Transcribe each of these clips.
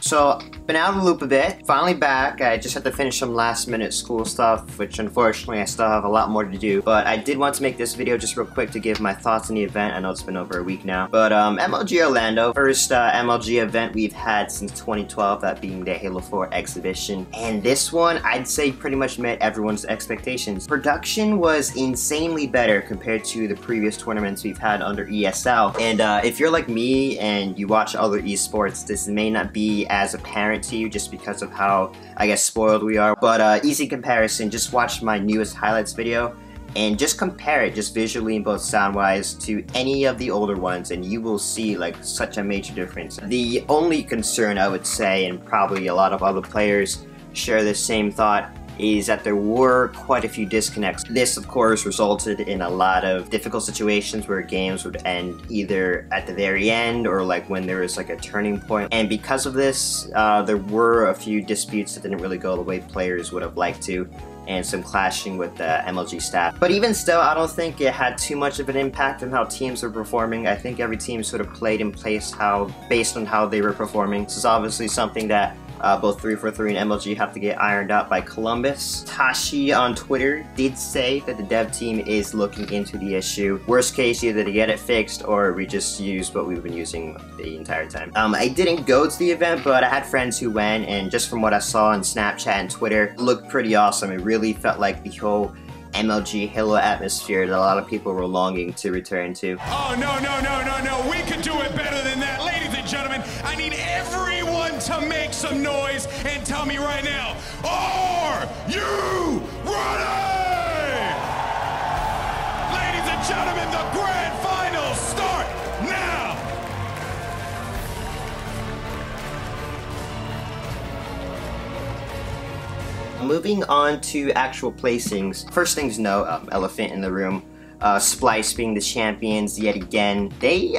So, been out of the loop a bit, finally back. I just had to finish some last minute school stuff, which unfortunately I still have a lot more to do. But I did want to make this video just real quick to give my thoughts on the event. I know it's been over a week now. But MLG Orlando, first MLG event we've had since 2012, that being the Halo 4 exhibition. And this one, I'd say pretty much met everyone's expectations. Production was insanely better compared to the previous tournaments we've had under ESL. And if you're like me and you watch other esports, this may not be as apparent to you just because of how, I guess, spoiled we are. But easy comparison, just watch my newest highlights video and just compare it just visually and both sound-wise to any of the older ones, and you will see like such a major difference. The only concern I would say, and probably a lot of other players share the same thought, is that there were quite a few disconnects. This, of course, resulted in a lot of difficult situations where games would end either at the very end or like when there was like a turning point. And because of this, there were a few disputes that didn't really go the way players would have liked to, and some clashing with the MLG staff. But even still, I don't think it had too much of an impact on how teams were performing. I think every team sort of played in place based on how they were performing. This is obviously something that both 343 and MLG have to get ironed out by Columbus. Tashi on Twitter did say that the dev team is looking into the issue. Worst case, either to get it fixed or we just use what we've been using the entire time. I didn't go to the event, but I had friends who went, and just from what I saw on Snapchat and Twitter, it looked pretty awesome. It really felt like the whole MLG Halo atmosphere that a lot of people were longing to return to. Oh, no. We could do it better than that. Ladies and gentlemen, I need everyone to make some noise and tell me right now, are you ready? Ladies and gentlemen, the grand finals start now. Moving on to actual placings. First things no, elephant in the room. Splice being the champions yet again. They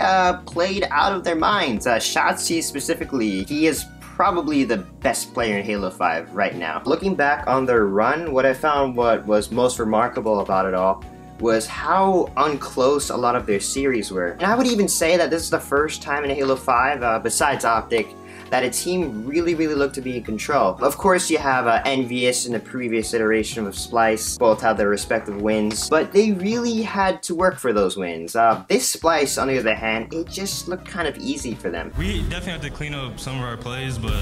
played out of their minds. Shotzi specifically, he is probably the best player in Halo 5 right now. Looking back on their run, what I found what was most remarkable about it all was how unclose a lot of their series were. And I would even say that this is the first time in Halo 5, besides Optic, that a team really looked to be in control. Of course, you have Envious in the previous iteration of Splice. Both have their respective wins, but they really had to work for those wins. This Splice, on the other hand, it just looked kind of easy for them. We definitely have to clean up some of our plays, but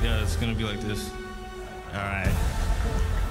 yeah, it's gonna be like this. All right.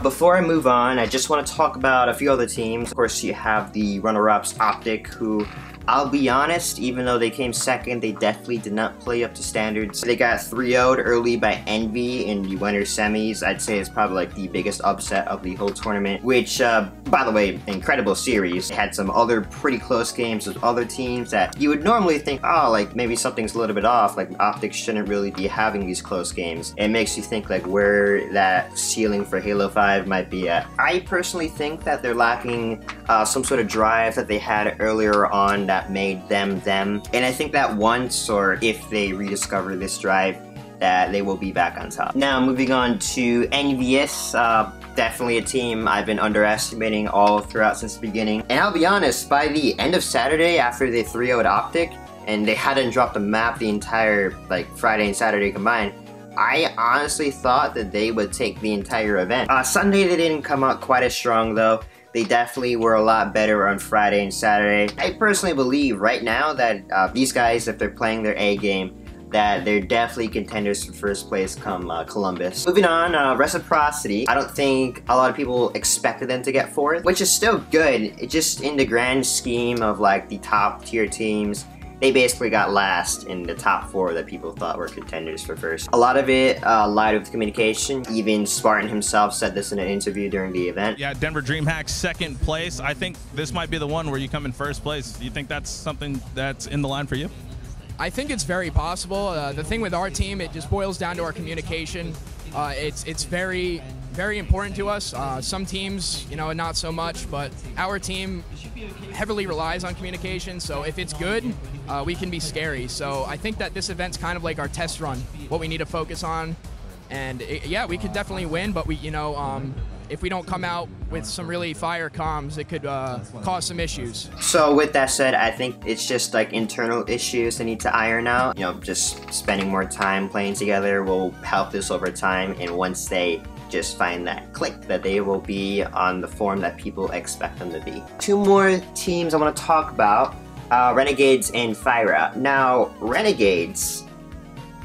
Before I move on, I just want to talk about a few other teams. Of course, you have the runner-ups, Optic, who, I'll be honest, even though they came second, they definitely did not play up to standards. They got 3-0'd early by Envy in the winter semis. I'd say it's probably like the biggest upset of the whole tournament, which, by the way, incredible series. They had some other pretty close games with other teams that you would normally think, oh, like maybe something's a little bit off, like Optic shouldn't really be having these close games. It makes you think like where that ceiling for Halo 5 might be at. I personally think that they're lacking some sort of drive that they had earlier on that made them. And I think that once, or if they rediscover this drive, that they will be back on top. Now, moving on to Envious, definitely a team I've been underestimating all throughout since the beginning. And I'll be honest, by the end of Saturday, after they 3-0'd Optic, and they hadn't dropped the map the entire, like, Friday and Saturday combined, I honestly thought that they would take the entire event. Sunday, they didn't come out quite as strong, though. They definitely were a lot better on Friday and Saturday. I personally believe right now that these guys, if they're playing their A game, that they're definitely contenders for first place come Columbus. Moving on, Reciprocity. I don't think a lot of people expected them to get fourth, which is still good. It just, in the grand scheme of like the top tier teams, they basically got last in the top 4 that people thought were contenders for first. A lot of it lied with communication. Even Spartan himself said this in an interview during the event. Yeah, Denver DreamHack second place. I think this might be the one where you come in first place. Do you think that's something that's in the line for you? I think it's very possible. The thing with our team, it just boils down to our communication. It's very important to us. Some teams, you know, not so much, but our team heavily relies on communication, so if it's good, we can be scary. So I think that this event's kind of like our test run, what we need to focus on. And yeah, we could definitely win, but we, if we don't come out with some really fire comms, it could cause some issues. So with that said, I think it's just like internal issues they need to iron out. You know, just spending more time playing together will help this over time, and once they just find that click, that they will be on the form that people expect them to be. Two more teams I want to talk about, Renegades and Fyra. Now, Renegades,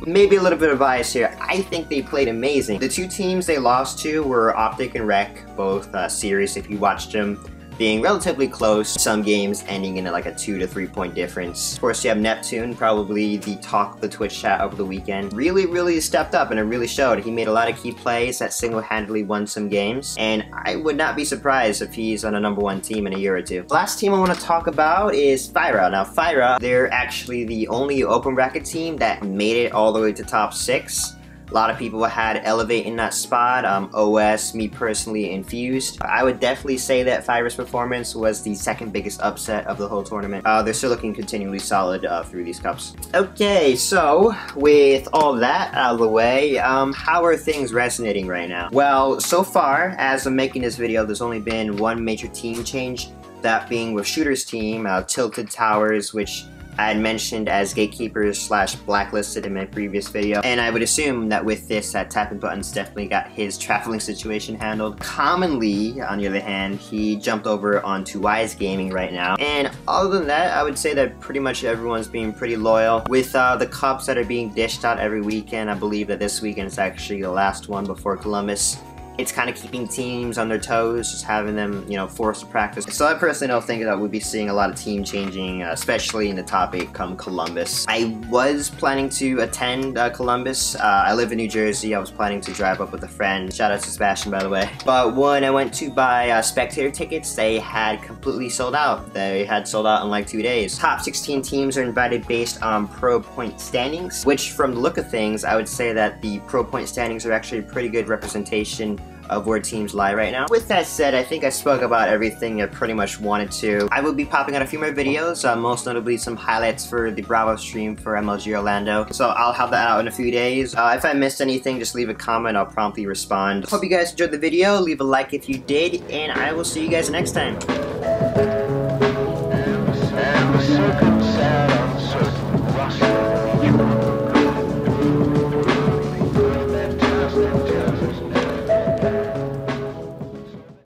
maybe a little bit of bias here, I think they played amazing. The two teams they lost to were Optic and Rec, both series if you watched them, being relatively close, some games ending in like a 2 to 3 point difference. Of course, you have Neptune, probably the talk of the Twitch chat over the weekend. Really stepped up, and it really showed. He made a lot of key plays that single-handedly won some games, and I would not be surprised if he's on a #1 team in a year or two. Last team I want to talk about is Fyra. Now, Fyra, they're actually the only open bracket team that made it all the way to top 6. A lot of people had Elevate in that spot, OS, me personally, Infused. I would definitely say that Fyra's performance was the second biggest upset of the whole tournament. They're still looking continually solid through these cups. Okay, so with all that out of the way, how are things resonating right now? Well, so far, as I'm making this video, there's only been one major team change, that being with Shooter's team, Tilted Towers, which I had mentioned as gatekeepers / blacklisted in my previous video, and I would assume that with this, Tapping Buttons definitely got his traveling situation handled. Commonly, on the other hand, he jumped over onto Wise Gaming right now, and other than that, I would say that pretty much everyone's being pretty loyal. With the cups that are being dished out every weekend, I believe that this weekend is actually the last one before Columbus. It's kind of keeping teams on their toes, just having them, you know, forced to practice. So I personally don't think that we'll be seeing a lot of team changing, especially in the top 8 come Columbus. I was planning to attend Columbus. I live in New Jersey. I was planning to drive up with a friend. Shout out to Sebastian, by the way. But when I went to buy spectator tickets, they had completely sold out. They had sold out in like 2 days. Top 16 teams are invited based on pro point standings, which from the look of things, I would say that the pro point standings are actually a pretty good representation of where teams lie right now. With that said, I think I spoke about everything I pretty much wanted to. I will be popping out a few more videos, most notably some highlights for the Bravo stream for MLG Orlando. So I'll have that out in a few days. If I missed anything, just leave a comment, I'll promptly respond. Hope you guys enjoyed the video, leave a like if you did, and I will see you guys next time.